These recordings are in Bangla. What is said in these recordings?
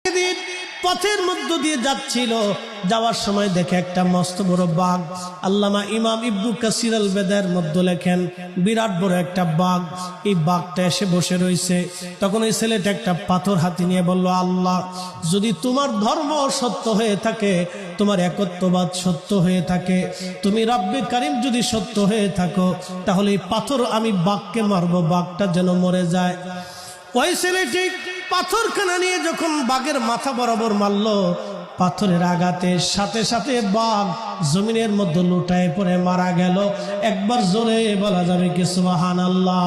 একদিন পথের মধ্য দিয়ে যাচ্ছিল, যাওয়ার সময় দেখে একটা মস্ত বড় বাঘ। আল্লামা ইমাম ইবনে কাসির আল বেদায়ের মধ্যে লেখেন, বিরাট বড় একটা বাঘ। এই বাঘটা এসে বসে রয়েছে। তখন ওই ছেলেটা একটা পাথর হাতে নিয়ে বলল, আল্লাহ, যদি তোমার ধর্ম সত্য হয়ে থাকে, তোমার একত্ববাদ সত্য হয়ে থাকে, তুমি রব্বে কারিম যদি সত্য হয়ে থাকো, তাহলে এই পাথর আমি বাঘকে মারবো, বাঘটা যেন মরে যায়। ওই ছেলেটি পাথরখানা নিয়ে যখন বাঘের মাথা বরাবর মারল, পাথরের আঘাতে সাথে সাথে বাঘ জমিনের মধ্যে লুটায় পড়ে মারা গেল। একবার জোরে বলা যাবে কি সুবহানাল্লাহ?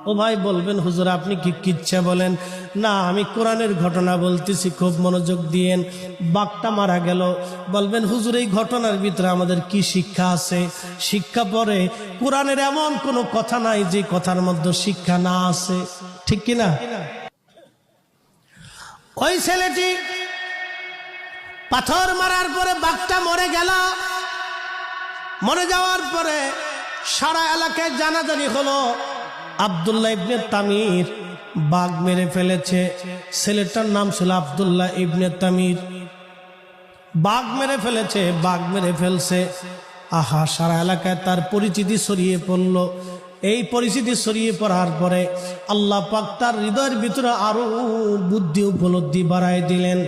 ও ভাই বলবেন, হুজুর আপনি কি কিচ্ছা বলেন? না, আমি কোরআনের ঘটনা বলতেছি, খুব মনোযোগ দিয়েন। বাঘটা মারা গেল। বলবেন, হুজুর এই ঘটনার ভিতরে আমাদের কি শিক্ষা আছে? শিক্ষা পরে কোরআনের এমন কোনো কথা নাই যে কথার মধ্যে শিক্ষা না আছে, ঠিক কিনা? ওই ছেলেটি পাথর মারার পরে বাঘটা মরে গেল। মরে যাওয়ার পরে সারা এলাকায় জানাজানি হলো, আব্দুল্লাহ ইবনে তামির বাঘ মেরে ফেলেছে। ছেলেটার নাম ছিল আব্দুল্লাহ ইবনে তামির। বাঘ মেরে ফেলেছে, বাঘ মেরে ফেলছে। আহা, সারা এলাকায় তার পরিচিতি ছড়িয়ে পড়ল। এই পরিচিতি ছড়িয়ে পড়ার পরে আল্লাহ পাক তার হৃদয়ের ভিতরে আরো বুদ্ধি উপলব্ধি বাড়ায় দিলেন।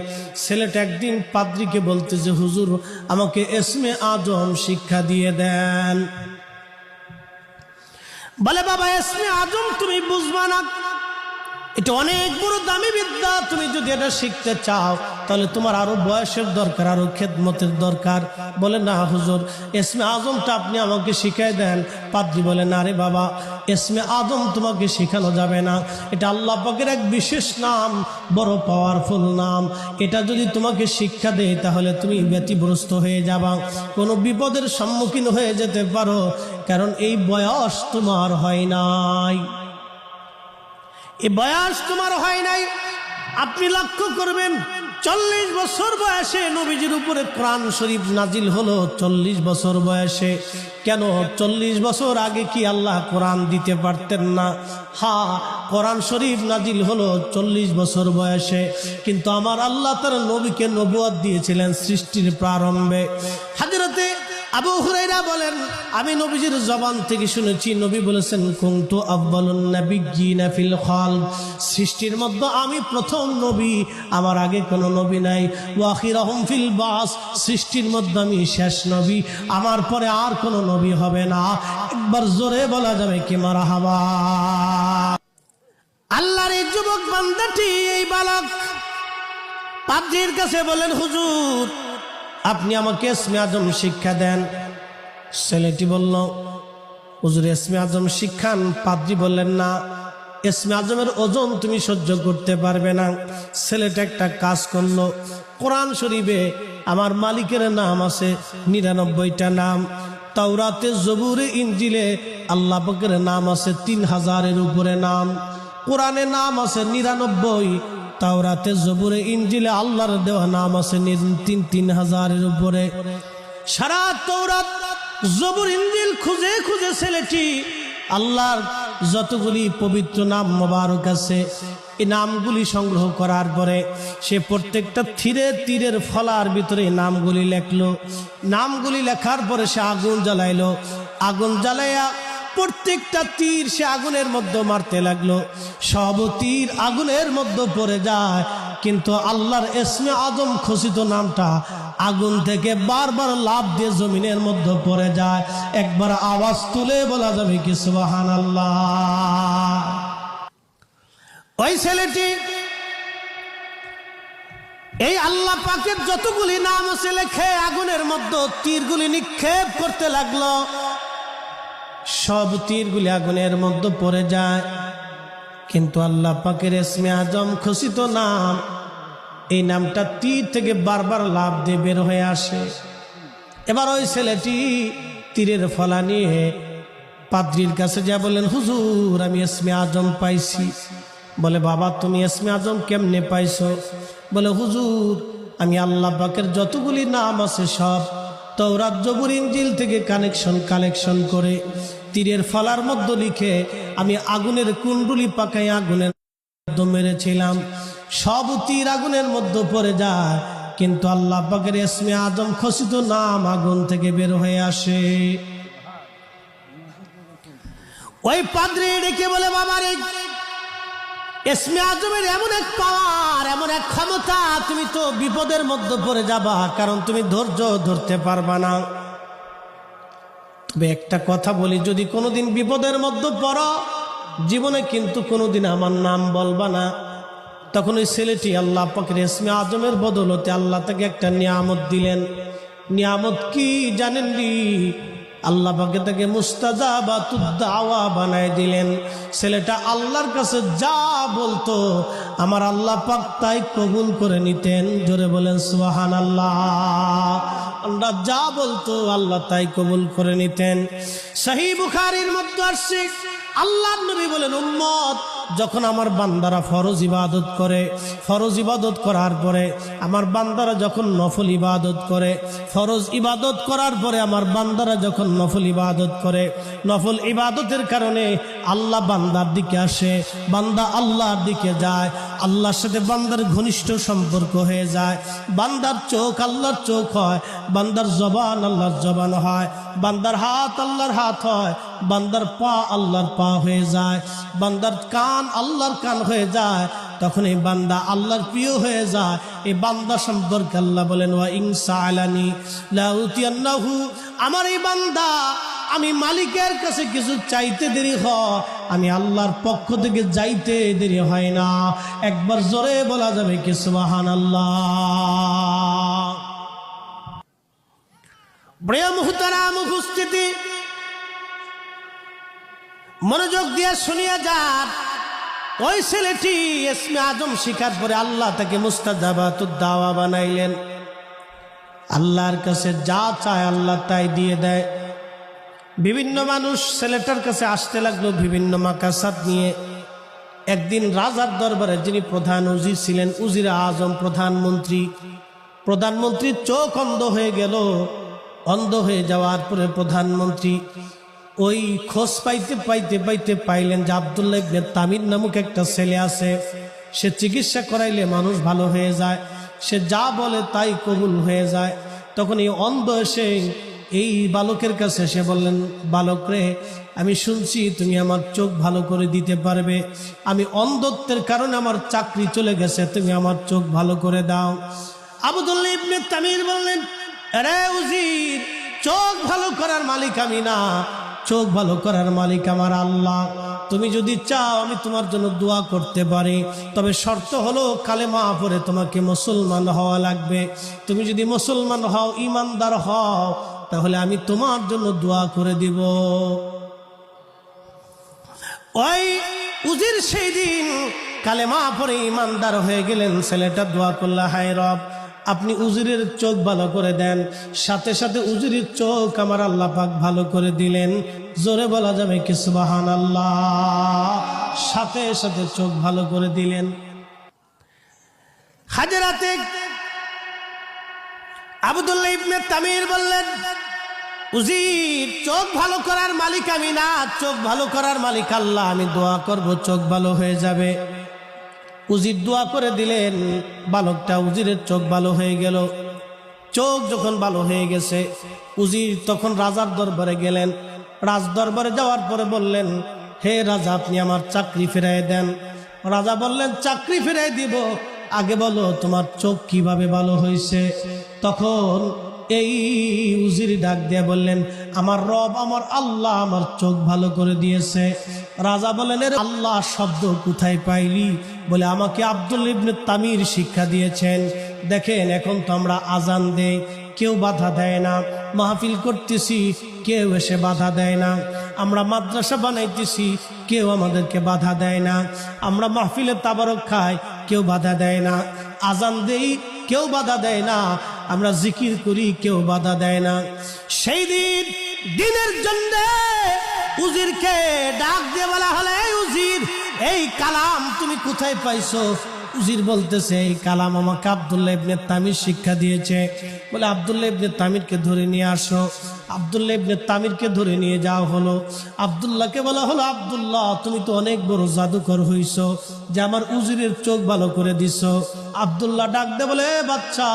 ছেলেটা একদিন পাদ্রীকে বলতেছে, হুজুর আমাকে ইসমে আজম শিক্ষা দিয়ে দেন। বলে, বাবা ইসমে আজম তুমি বুঝবা না, এটা অনেক বড় দামি বিদ্যা। তুমি যদি এটা শিখতে চাও তাহলে তোমার আরো বয়সের দরকার, আরো খেদমতের দরকার। বলে, না হুজুর, ইসমে আজমটা আপনি আমাকে শিখাই দেন। পাদ্রী বলে, না রে বাবা, ইসমে আজম তোমাকে শেখানো যাবে না। এটা আল্লাহ পাকের এক বিশেষ নাম, বড় পাওয়ারফুল নাম। এটা যদি তোমাকে শিক্ষা দেয় তাহলে তুমি ব্যতিগ্রস্ত হয়ে যাবা, কোনো বিপদের সম্মুখীন হয়ে যেতে পারো, কারণ এই বয়স তোমার হয় নাই। এই বয়স তোমার হয় নাই। আপনি লক্ষ্য করবেন, 40 বছর বয়সে নবীজির উপরে কোরআন শরীফ নাজিল হলো। 40 বছর বয়সে। কেন 40 বছর আগে কি আল্লাহ কোরআন দিতে পারতেন না? হ্যাঁ, কোরআন শরীফ নাজিল হলো 40 বছর বয়সে, কিন্তু আমার আল্লাহ তার নবীকে নবুয়ত দিয়েছিলেন সৃষ্টির প্রারম্ভে। হযরতে আবু হুরায়রা বলেন, আমি নবীজির জবান থেকে শুনেছি, নবী বলেছেন, কুনতু আউয়ালুন নাবিয়্যিনা ফিল খালক, সৃষ্টির মধ্যে আমি প্রথম নবী, আমার আগে কোনো নবী নাই। ওয়া আখিরুহুম ফিল বাস, সৃষ্টির মধ্যে আমি শেষ নবী, আমার পরে আর কোনো নবী হবে না। একবার জোরে বলা যাবে কি মারহাবা? আল্লাহর এই যুবক বান্দাটি, এই বালক পাদ্রীর কাছে বলেন, হুজুর আপনি আমাকে ইসমে আজম শিক্ষা দেন। ছেলেটি বলল, হুজুর ইসমে আজম শিক্ষান। পাদ্রী বললেন, না, ইসমে আজমের ওজন তুমি সহ্য করতে পারবে না। ছেলেটা একটা কাজ করলো, কোরআন শরীফে আমার মালিকের নাম আছে 99টা নাম, তাওরাতে জবুরে ইনজিলে আল্লাহ পাকের নাম আছে 3000-এর উপরে নাম, কোরআনে নাম আছে 99, তাওরাতে জবুরে ইনজিলে আল্লাহর দেওয়া নাম আছে 3000-এর উপরে। সারা তাওরাত জবুর ইনজিল খুঁজে খুঁজে ছেলেটি আল্লাহর যতগুলি পবিত্র নাম মোবারক আছে, এই নামগুলি সংগ্রহ করার পরে সে প্রত্যেকটা তীরের ফলার ভিতরে নামগুলি লেখলো। নামগুলি লেখার পরে সে আগুন জ্বালাইলো। আগুন জ্বালাইয়া প্রত্যেকটা তীর সে আগুনের মধ্যে মারতে লাগলো। সব তীর আগুনের মধ্যে পড়ে যায়, কিন্তু আল্লাহর ইসমে আজম খচিত নামটা আগুন থেকে বারবার লাফ দিয়ে জমিনের মধ্যে পড়ে যায়। একবার আওয়াজ তুলে বলা যাবে কি সুবহানাল্লাহ? ওই ছেলেটি এই আল্লাহ পাকের যতগুলি নাম আছে লেখে আগুনের মধ্যে তীরগুলি নিক্ষেপ করতে লাগলো। সব তীরগুলি আগুনের মধ্যে পড়ে যায়, কিন্তু আল্লাহ পাকের ইসমে আজম খচিত নাম, এই নামটা তীর থেকে বারবার লাফ দিয়ে বের হয়ে আসে। এবার ওই ছেলেটি তীরের ফলা নিয়ে পাদ্রীর কাছে যা বলেন, হুজুর আমি ইসমে আজম পাইছি। বলে, বাবা তুমি ইসমে আজম কেমনে পাইছো? বলে, হুজুর আমি আল্লাহ পাকের যতগুলি নাম আছে সব তাওরাত জবুর ইনজিল থেকে কালেকশন করে তীরের ফলার মধ্যে লিখে আমি আগুনের কুণ্ডুলি পাকাই আগুনের মেরেছিলাম, সব তীর আগুনের মধ্যে পড়ে যায়, কিন্তু আল্লাহ পাকের ইসমে আজম খচিত নাম আগুন থেকে বের হয়ে আসে। ওই পাদ্রী ডেকে বলে, বাবারে ইসমে আজমের এমন এক পাওয়ার, এমন এক ক্ষমতা, তুমি তো বিপদের মধ্যে পড়ে যাবা, কারণ তুমি ধৈর্য ধরতে পারবা না। তবে একটা কথা বলি, যদি কোনোদিন বিপদের মধ্যে পড়ো, জীবনে কিন্তু কোনোদিন আমার নাম বলবা না। তখন ওই ছেলেটি আল্লাহ পাকের ইসমে আজমের বদলতে আল্লাহ তাকে একটা নিয়ামত দিলেন। নিয়ামত কি জানেন নি? আল্লাহ পাকে তাকে মুস্তাজাবাতুদ দাওয়া বানায় দিলেন। ছেলেটা আল্লাহর কাছে যা বলতো আমার আল্লাহ পাক তাই কবুল করে নিতেন। জোরে বলেন সুবহানাল্লাহ। আল্লাহ যা বলতো আল্লাহ তাই কবুল করে নিতেন। সহিহ বুখারীর মধ্যে আসছে, আল্লাহর নবী বলেন, উম্মত যখন আমার বান্দারা ফরজ ইবাদত করে, ফরজ ইবাদত করার পরে আমার বান্দারা যখন নফল ইবাদত করে, ফরজ ইবাদত করার পরে আমার বান্দারা যখন নফল ইবাদত করে, নফল ইবাদতের কারণে আল্লাহ বান্দার দিকে আসে, বান্দা আল্লাহর দিকে যায়, আল্লাহর সাথে বান্দার ঘনিষ্ঠ সম্পর্ক হয়ে যায়, বান্দার চোখ আল্লাহর চোখ হয়, বান্দার জবান আল্লাহর জবান হয়, বান্দার হাত আল্লাহর হাত হয়, বান্দার পা আল্লাহর পা হয়ে যায়, বান্দার কান আল্লাহর কান হয়ে যায়, তখন এই বান্দা আল্লাহর প্রিয় হয়ে যায়। এই বান্দা সম্পর্কে আল্লাহ বলেন, ওয়া ইন সাআলানি লা উতিয়ান্নাহু, আমার এই বান্দা আমি মালিকের কাছে কিছু চাইতে দেরি হয়, আমি আল্লাহর পক্ষ থেকে যাইতে দেরি হয় না। একবার জোরে বলা যাবে কি সুবহানাল্লাহ। প্রিয় মুহতারাম উপস্থিতি, মনোযোগ দিয়ে শুনিয়া যান। ওই ছেলেটি ইসমে আজম শিকার পরে আল্লাহ তাকে মুস্তাজাবাতুদ দাওয়া বানাইলেন। আল্লাহর কাছে যা চায় আল্লাহ তাই দিয়ে দেয়। বিভিন্ন মানুষ ছেলেটার কাছে আসতে লাগলো বিভিন্ন মাকাসাদ নিয়ে। একদিন রাজার দরবারে যিনি প্রধান উজির ছিলেন, উজির আজম প্রধানমন্ত্রীর চোখ অন্ধ হয়ে গেল। অন্ধ হয়ে যাওয়ার পরে প্রধানমন্ত্রী ওই খোঁজ পাইতে পাইলেন যে আব্দুল্লাহ ইবনে তামির নামক একটা ছেলে আছে, সে চিকিৎসা করাইলে মানুষ ভালো হয়ে যায়, সে যা বলে তাই কবুল হয়ে যায়। তখন এই অন্ধ এসে এই বালকের কাছে এসে বললেন, বালক রে, আমি শুনছি তুমি আমার চোখ ভালো করে দিতে পারবে, আমি অন্ধত্বের কারণে আমার চাকরি চলে গেছে, তুমি আমার চোখ ভালো করে দাও। আব্দুল্লাহ ইবনে তামির বললেন, আরে উজির, চোখ ভালো করার মালিক আমি না, চোখ ভালো করার মালিক আমার আল্লাহ। তুমি যদি চাও আমি তোমার জন্য দোয়া করতে পারি, তবে শর্ত হলো কালেমা পড়ে তোমাকে মুসলমান হওয়া লাগবে। তুমি যদি মুসলমান হও, ইমানদার হও, তাহলে আমি তোমার জন্য দোয়া করে দিব। ওই উজির সেই দিন কালেমা পড়ে ইমানদার হয়ে গেলেন। ছেলেটা দোয়া করল, হায় রব, আপনি উজিরের চোখ ভালো করে দেন। সাথে সাথে উজিরের চোখ আমার আল্লাহ পাক ভালো করে দিলেন। জোরে বলা যাবে কি সুবহানাল্লাহ। সাথে সাথে চোখ ভালো করে দিলেন। হাজরাতে আব্দুল্লাহ ইবনে তামির বললেন, উজির, চোখ ভালো করার মালিক আমি না, চোখ ভালো করার মালিক আল্লাহ, আমি দোয়া করব চোখ ভালো হয়ে যাবে। উজির দোয়া করে দিলেন, বালকটা উজিরের চোখ ভালো হয়ে গেল। চোখ যখন ভালো হয়ে গেছে, উজির তখন রাজার দরবারে গেলেন। রাজ দরবারে যাওয়ার পরে বললেন, হে রাজা, আপনি আমার চাকরি ফিরাই দেন। রাজা বললেন, চাকরি ফিরাই দিব, আগে বলো তোমার চোখ কিভাবে ভালো হয়েছে। তখন এই উজির ডাক দিয়ে বললেন, আমার রব, আমার আল্লাহ আমার চোখ ভালো করে দিয়েছে। রাজা বলেন, এর আল্লাহ শব্দ কোথায় পাইলি? বলে, আমাকে আব্দুল্লাহ ইবনে তামির শিক্ষা দিয়েছেন। দেখেন, এখন তো আমরা আজান দেই, কেউ বাধা দেয় না, মাহফিল করতেছি, কেউ এসে বাধা দেয় না, আমরা মাদ্রাসা বানাইতেছি, কেউ আমাদেরকে বাধা দেয় না, আমরা মাহফিলে তাবারক খাই, কেউ বাধা দেয় না, আজান দেই, কেউ বাধা দেয় না, আমরা জিকির করি, কেউ বাধা দেয় না। সেই দিনের জন্য উজিরকে ডাক দিয়ে বলা হলে, এই উজির, এই কালাম তুমি কোথায় পাইছো? উজির বলতেছে এই কালাম আমাকে আব্দুল্লাহ ইবনে তামির শিক্ষা দিয়েছে। বলে আব্দুল্লাহ ইবনে তামিরকে ধরে নিয়ে আসো। আব্দুল্লাহ ইবনে তামিরকে ধরে নিয়ে যাওয়া হলো। আব্দুল্লাহকে বলা হলো, আব্দুল্লাহ তুমি তো অনেক বড় জাদুকর হইছো যে আমার উজিরের চোখ ভালো করে দিছো। আব্দুল্লাহ ডাক দে বলে, বাচ্চা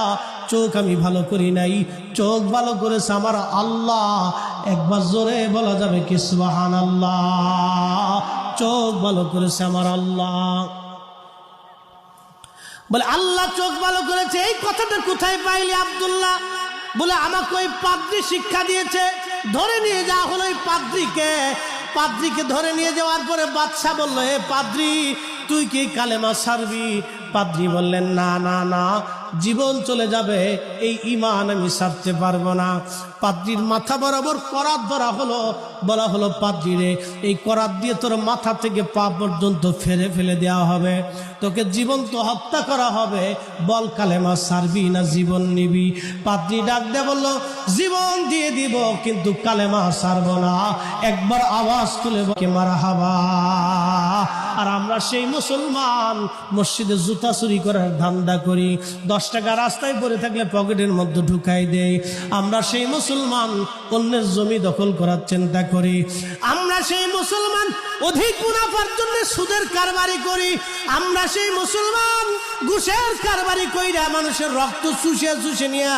চোখ আমি ভালো করি নাই, চোখ ভালো করেছে আমার আল্লাহ। একবার জোরে বলা যাবে কি সুবহানাল্লাহ? চোখ ভালো করেছে আমার আল্লাহ। বলে আল্লাহ চোখ ভালো করেছে, এই কথাটা কোথায় পাইলি আব্দুল্লাহ? বলে আমাকে ওই পাদ্রী শিক্ষা দিয়েছে। ধরে নিয়ে যাওয়া হলো ওই পাদ্রীকে ধরে নিয়ে যাওয়ার পরে বাদশাহ বলল, হে পাদ্রী তুই কি কালেমা ছাড়বি? পাদ্রী বললেন, না না না, জীবন চলে যাবে, এই ঈমান আমি ছাড়তে পারবো না। পাদ্রীর মাথা বরাবর করাত ধরা হলো। বলা হলো, পাদ্রী রে, এই করাত দিয়ে তোর মাথা থেকে পা পর্যন্ত ফেলে দেওয়া হবে, তোকে জীবন্ত হত্যা করা হবে। বল কালেমা ছাড়বি না জীবন নিবি? পাদ্রী ডাক দিয়ে বলল, জীবন দিয়ে দিব কিন্তু কালেমা ছাড়বো না। একবার আওয়াজ তুলে কে মারহাবা। আর আমরা সেই মুসলমান মসজিদে জুতা চুরি করার ধান্দা করি, 10 টাকা রাস্তায় পড়ে থাকলে পকেটের মধ্যে ঢুকাই দেই। আমরা সেই মুসলমান অন্যের জমি দখল করার চিন্তা করি। আমরা সেই মুসলমান অধিক মুনাফার জন্য সুদের কারবারি করি। আমরা সেই মুসলমান ঘুষের কারবারি কইরা মানুষের রক্ত চুষে নিয়ে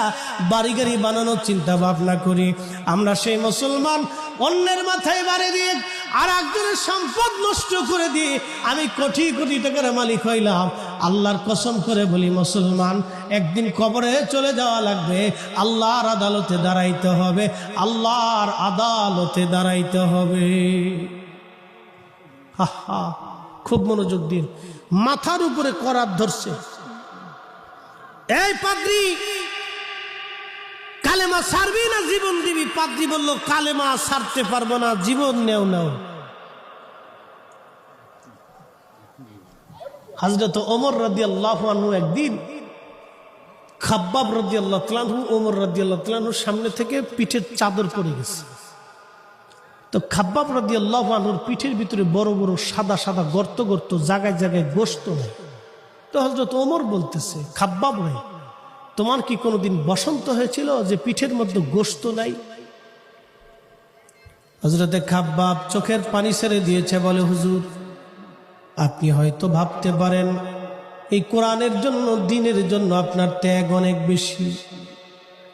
বাড়ি গাড়ি বানানোর চিন্তা ভাবনা করি। আমরা সেই মুসলমান অন্যের মাথায় বাড়ি দিয়ে আর একজনের সম্পদ নষ্ট করে দিয়ে আমি কোটি কোটি টাকার মালিক হইলাম। আল্লাহর কসম করে বলি মুসলমান, একদিন কবরে চলে যাওয়া লাগবে, আল্লাহর আদালতে দাঁড়াইতে হবে, আল্লাহর আদালতে দাঁড়াইতে হবে। খুব মনোযোগ দিন, মাথার উপরে করাত ধরছে। এই পাদ্রী কালেমা ছাড়বি না জীবন দিবি? পাদ্রী বলল, কালেমা ছাড়তে পারবো না, জীবন নেও নাও। হযরত ওমর রাদিয়াল্লাহু আনহু একদিন খাব্বাব রাদিয়াল্লাহু তাআলা আনহু ওমর রাদিয়াল্লাহু তাআলা আনহুর সামনে থেকে পিঠের চাদর পরে গেছে। তো খাব্বাব রাদিয়াল্লাহু আনহুর পিঠের ভিতরে বড় বড় সাদা সাদা গর্ত গর্ত, জায়গায় জায়গায় গোশত নাই। তো হযরত ওমর বলতেছে, খাব্বাব ভাই, তোমার কি কোনোদিন বসন্ত হয়েছিল যে পিঠের মধ্যে গোশত নাই? হযরতে খাব্বাব চোখের পানি ছেড়ে দিয়েছে, বলে, হুজুর আপনি হয়তো ভাবতে পারেন এই কোরআনের জন্য, দ্বীনের জন্য আপনার ত্যাগ অনেক বেশি,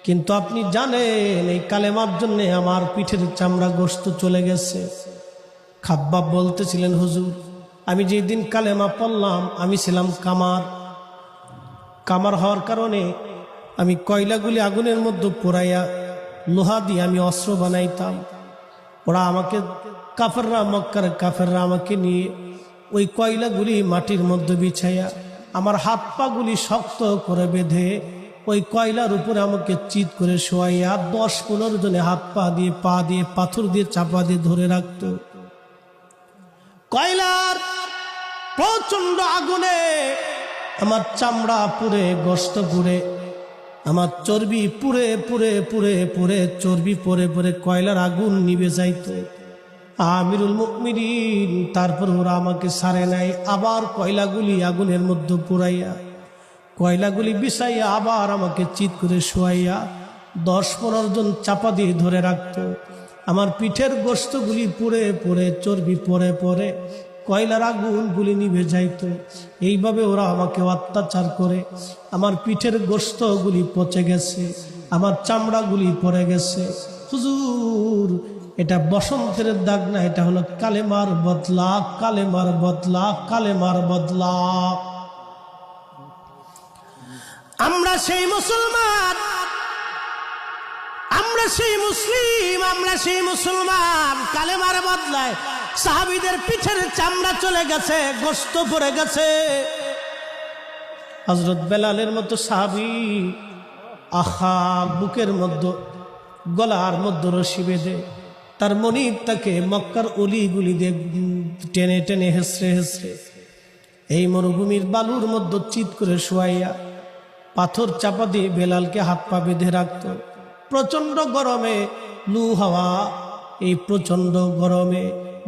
কিন্তু আপনি জানেন এই কালেমার জন্য আমার পিঠের চামড়া গোশত চলে গেছে। খাব্বাব বলতেছিলেন, হুজুর আমি যেই দিন কালেমা পড়লাম আমি ছিলাম কামার হওয়ার কারণে আমি কয়লাগুলি আগুনের মধ্যে পোড়াইয়া লোহা দিয়ে আমি অস্ত্র বানাইতাম। ওরা আমাকে কাফেররা, মক্কার কাফেররা আমাকে নিয়ে ওই কয়লাগুলি মাটির মধ্যে বিছাইয়া আমার হাত পাগুলি শক্ত করে বেঁধে ওই কয়লার উপরে আমাকে চিৎ করে শোয়াইয়া 10-15 জনে হাত পা দিয়ে পাথর দিয়ে চাপা দিয়ে ধরে রাখত। কয়লার প্রচন্ড আগুনে আমার চামড়া পুড়ে, গোশত পুড়ে, আমার চর্বি পুড়ে পুড়ে পুড়ে পুড়ে চর্বি পরে পরে কয়লার আগুন নিভে যাইত। আমিরুল মুমিনিন তারপর ওরা আমাকে ছাড়ে নাই, আবার কয়লাগুলি আগুনের মধ্যে পুড়াইয়া, কয়লাগুলি বিছাইয়া আবার আমাকে চিৎ করে শোয়াইয়া 10-15 জন চাপা দিয়ে ধরে রাখত। আমার পিঠের গোশতগুলি পুড়ে পুড়ে, চর্বি পরে পরে কয়লার আগুনগুলি নিভে যাইত। এইভাবে ওরা আমাকে অত্যাচার করে আমার পিঠের গোশতগুলি পচে গেছে, আমার চামড়াগুলি পড়ে গেছে। হুজুর এটা বসন্তের দাগ না, এটা হলো কালেমার বদলা, কালেমার বদলা, কালেমার বদলা। আমরা সেই মুসলমান, আমরা সেই মুসলিম, আমরা সেই মুসলমান। কালেমার বদলায় সাহাবীদের পিঠের চামড়া চলে গেছে, গোশত পড়ে গেছে। হযরত বেলালের মতো সাহাবী, আহা, বুকের মধ্যে গলার মধ্যে রশি বেঁধে তার মনিব তাকে মক্কার অলিগুলি দিয়ে টেনে টেনে হেসড়ে হেসড়ে এই মরুভূমির বালুর মধ্যে চিৎ করে শোয়াইয়া পাথর চাপা দিয়ে বেলালকে হাত পা বেঁধে রাখত। প্রচন্ড গরমে, লু হাওয়া, এই প্রচন্ড গরমে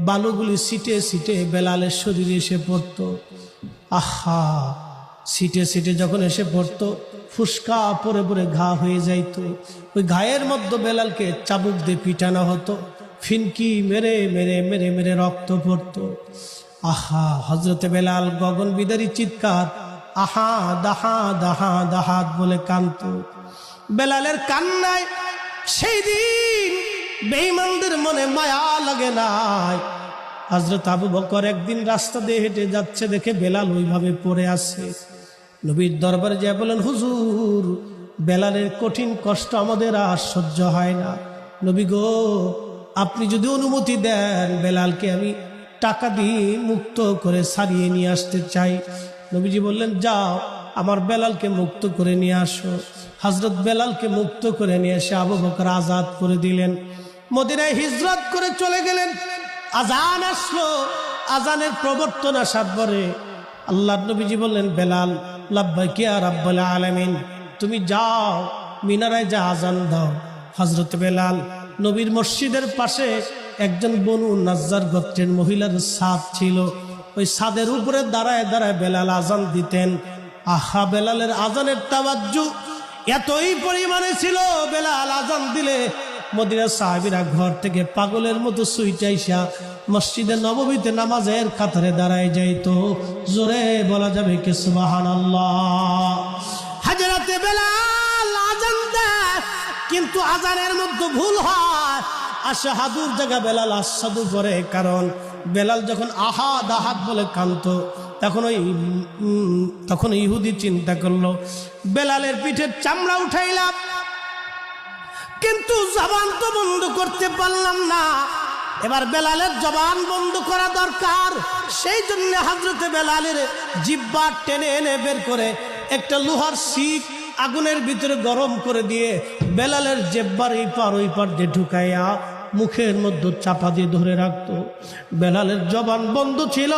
বালুগুলি ছিটে ছিটে বেলালের শরীরে এসে পড়ত। আহা, সিটে সিটে যখন এসে পড়তো ফুসকা পরে পরে ঘা হয়ে যাইত। ওই ঘায়ের মধ্যে বেলালকে চাবুক দিয়ে পিটানো হতো, ফিনকি মেরে মেরে মেরে মেরে রক্ত পড়তো। আহা, হজরতে বেলাল গগন বিদারী চিৎকার, আহা দাহা দাহা দাহাত বলে কাঁদতো। বেলালের কান্নায় সেই দিন বেঈমানদের মনে মায়া লাগে নাই। হযরত আবু বকর একদিন রাস্তা দিয়ে হেঁটে যাচ্ছে, দেখে বেলাল ওইভাবে পড়ে আছে। নবীর দরবারে যা বলেন, হুজুর বেলালের কঠিন কষ্ট আমাদের আর সহ্য হয় না। নবী গো, আপনি যদি অনুমতি দেন বেলালকে আমি টাকা দিয়ে মুক্ত করে ছাড়িয়ে নিয়ে আসতে চাই। নবীজি বললেন, যাও আমার বেলালকে মুক্ত করে নিয়ে আসো। হযরত বেলালকে মুক্ত করে নিয়ে এসে আবু বকর আজাদ করে দিলেন। মদিনায় হিজরত করে চলে গেলেন। আজান আসলো, আজানের প্রবর্তন আসার পরে আল্লাহর নবীজি বললেন, বেলাল লাব্বাইক ইয়া রাব্বাল আলামিন, তুমি যাও মিনারায় যা আজান দাও। হযরত বেলাল নবীর মসজিদের পাশে একজন বনু নাজ্জার গোত্রের মহিলার ছাদ ছিল, ওই ছাদের উপরে দাঁড়ায় দাঁড়ায় বেলাল আজান দিতেন। আহা, বেলালের আজানের তাওয়াজ্জু এতই পরিমাণে ছিল, বেলাল আজান দিলে মদিনার সাহাবীরা ঘর থেকে পাগলের মতো ছুটাইসা মসজিদে নববীতে নামাজের কাতারে দাঁড়ায় যাইতো। জোরে বলা যাবে কি সুবহানাল্লাহ। হযরতে বেলাল আজান দেয়, কিন্তু আজানের মধ্যে ভুল হয়, আশহাদুর জায়গা বেলাল আশহাদু করে। কারণ বেলাল যখন আহাদ আহাদ বলে কাঁদতো, তখন ইহুদি চিন্তা করলো বেলালের পিঠের চামড়া উঠাইলাম, কিন্তু জবান তো বন্ধ করতে পারলাম না। এবার বেলালের জবান বন্ধ করা দরকার। সেই জন্য হযরতে বেলালের জিহ্বা টেনে এনে বের করে একটা লোহার শিক আগুনের ভিতরে গরম করে দিয়ে বেলালের জিহ্বার এই পার ওই পার দিয়ে ঢুকাইয়া মুখের মধ্যে চাপা দিয়ে ধরে রাখতো। বেলালের জবান বন্ধ ছিল,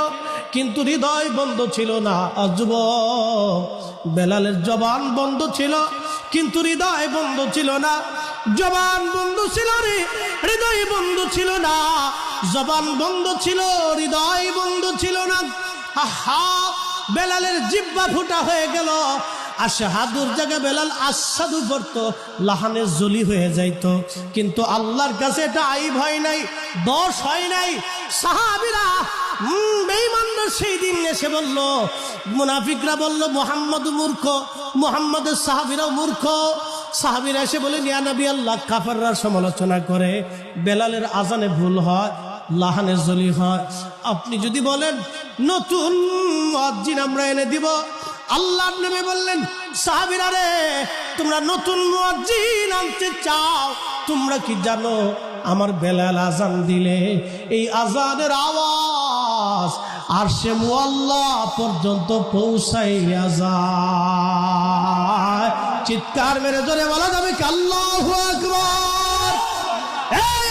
কিন্তু হৃদয় বন্ধ ছিল না। যুবক, বেলালের জবান বন্ধ ছিল, কিন্তু হৃদয় বন্ধ ছিল না। জবান বন্ধ ছিল রে, হৃদয় বন্ধ ছিল না। জবান বন্ধ ছিল, হৃদয় বন্ধ ছিল না। আহা, বেলালের জিহ্বা ফুটা হয়ে গেল। আশহাদুর জায়গা বেলাল আশহাদু পড়তো, লাহানে জলি হয়ে যাইতো। কিন্তু আল্লাহর কাছে এটা আইব হয় নাই, দোষ হয় নাই। সাহাবীরা বেঈমানরা সেই দিন এসে বলল, মুনাফিকরা বলল মুহাম্মদ মূর্খ, মুহাম্মদের সাহাবীরাও মূর্খ। সাহাবীরা এসে বলে, ইয়া নবী আল্লাহ, কাফেররা সমালোচনা করে বেলালের আজানে ভুল হয়, লাহানে জলি হয়। আপনি যদি বলেন নতুন মুয়াজ্জিন আমরা এনে দিব। আল্লাহর নবী বললেন, সাহাবীরা রে, তোমরা নতুন মুয়াজ্জিন আনতে চাও? তোমরা কি জানো আমার বেলাল আজান দিলে এই আজানের আওয়াজ আরশে মুআল্লা পর্যন্ত পৌঁছাইয়া যায়? চিৎকার মেরে জোরে বলা যাবে কি আল্লাহু আকবার?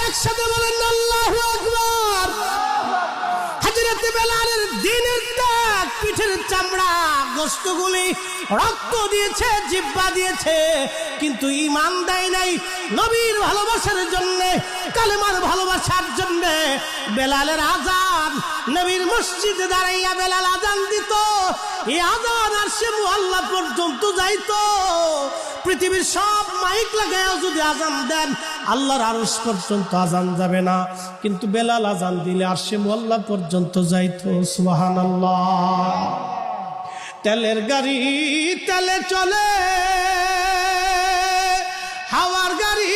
একসাথে বলেন আল্লাহু আকবার। হযরত বেলালের দিনের দাগ, পিঠের চামড়া, গোশতগুলি রক্ত দিয়েছে, জিহ্বা দিয়েছে, কিন্তু ঈমান দেয় নাই। নবীর ভালোবাসার জন্য, কালেমার ভালোবাসার জন্য বেলালের আজান, নবীর মসজিদে দাঁড়াইয়া বেলাল আজান দিত। এই আজান আরশে মুআল্লা পর্যন্ত যাইতো। পৃথিবীর সব মাইক লাগায়া যদি আজান দেন, আল্লাহর আরশ পর্যন্ত আজান যাবে না, কিন্তু বেলাল আজান দিলে আরশে মুআল্লা পর্যন্ত যাইতো। সুবহানাল্লাহ। তেলের গাড়ি তেলে চলে, হাওয়ার গাড়ি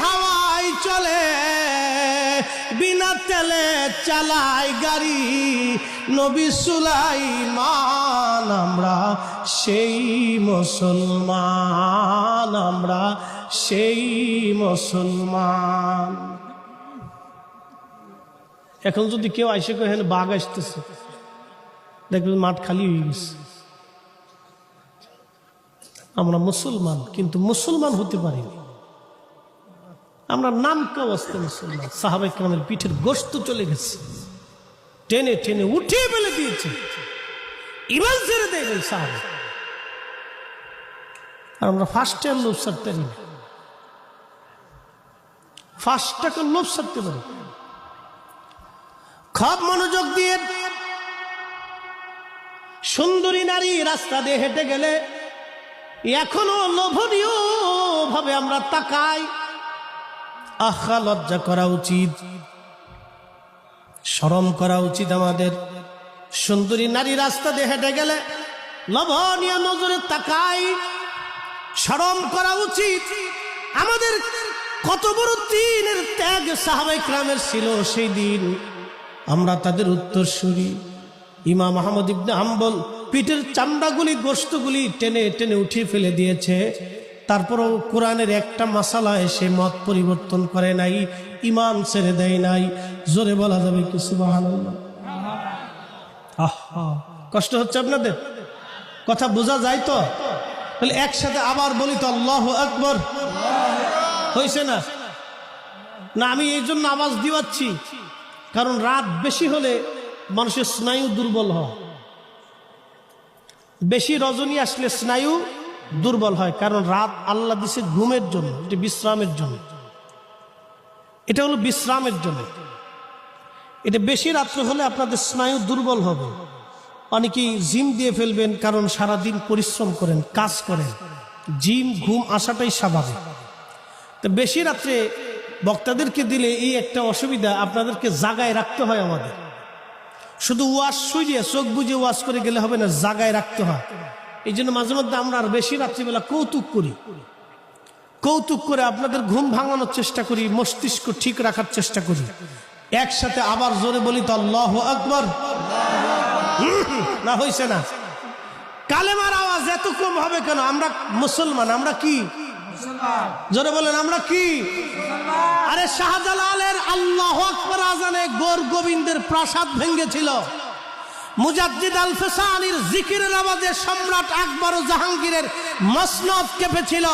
হাওয়ায় চলে, বিনা তেলে চালায় গাড়ি নবী সুলাইমান। আমরা সেই মুসলমান, আমরা সেই মুসলমান। এখন যদি কেউ আইসে কহে বাঘ আসতেছে, দেখবেন মাঠ খালি হয়ে গেছে। আমরা মুসলমান, কিন্তু মুসলমান হতে পারিনি। আমরা নাম কেউ আসতে মুসলমান। সাহাবায়ে কেরামের পিঠের গোশত চলে গেছে, টেনে টেনে উঠিয়ে ফেলে দিয়েছে, ঈমান ছেড়ে দেয় সাহাবা। আর আমরা ফার্স্ট টাইম লোভ ছাড়তে পারি না, ফার্স্ট টাকে লোভ ছাড়তে পারি। খুব মনোযোগ দিয়ে সুন্দরী নারী রাস্তা দিয়ে হেঁটে গেলে এখনো লোভনীয় ভাবে আমরা তাকাই। আহা, লজ্জা করা উচিত, শরম করা উচিত আমাদের। সুন্দরী নারী রাস্তা দিয়ে হেঁটে গেলে লোভনীয় নজরে তাকাই, শরম করা উচিত আমাদের। কত বড় দিনের ত্যাগ সাহাবায়ে কেরামের ছিল সেই দিন, আমরা তাদের উত্তরসূরি। ইমাম আহমদ ইবনে হাম্বল পিঠের চামড়াগুলি গোশতগুলি টেনে টেনে উঠিয়ে ফেলে দিয়েছে, তারপরও কোরআনের একটা মাসালা এসে মত পরিবর্তন করে নাই, ইমান ছেড়ে দেয় নাই। জোরে বলা যাবে কি সুবহানাল্লাহ? আহা, কষ্ট হচ্ছে আপনাদের? কথা বোঝা যায় তো? তাহলে একসাথে আবার বলি তো, আল্লাহু আকবার। হয়েছে না? না, আমি এই জন্য আওয়াজ দিওয়াচ্ছি, কারণ রাত বেশি হলে মানুষের স্নায়ু দুর্বল হয়। বেশি রজনী আসলে স্নায়ু দুর্বল হয়, কারণ রাত আল্লাহ দিছে ঘুমের জন্য, এটা বিশ্রামের জন্য। এটা হলো বিশ্রামের জন্য। এটা বেশি রাত্রে হলে আপনাদের স্নায়ু দুর্বল হবে। অনেকেই জিম দিয়ে ফেলবেন, কারণ সারাদিন পরিশ্রম করেন, কাজ করেন, জিম ঘুম আসাটাই স্বাভাবিক। তো বেশি রাত্রে বক্তাদেরকে দিলে এই একটা অসুবিধা, আপনাদেরকে জাগায় রাখতে হয়। আমাদের শুধু ওয়াজ শুয়ে চোখ বুঝে ওয়াজ করে গেলে হবে না, জাগায় রাখতে হয়। এই জন্য মাঝে মধ্যে আমরা আর বেশি রাত্রিবেলা কৌতুক করি, কৌতুক করে আপনাদের ঘুম ভাঙানোর চেষ্টা করি, মস্তিষ্ক ঠিক রাখার চেষ্টা করি। একসাথে আবার জোরে বলি তো, আল্লাহু আকবার। না, হইছে না? কালেমার আওয়াজ এত কম হবে কেন? আমরা মুসলমান। আমরা কি? জোরে বলেন, আমরা কি? আরে শাহজালালের আল্লাহু আকবার আজানে গোর গোবিন্দের প্রাসাদ ভেঙেছিল। মুজাদ্দিদ আল ফিসানির জিকিরের আওয়াজে সম্রাট আকবর ও জাহাঙ্গীরের মসনদ কেঁপেছিল।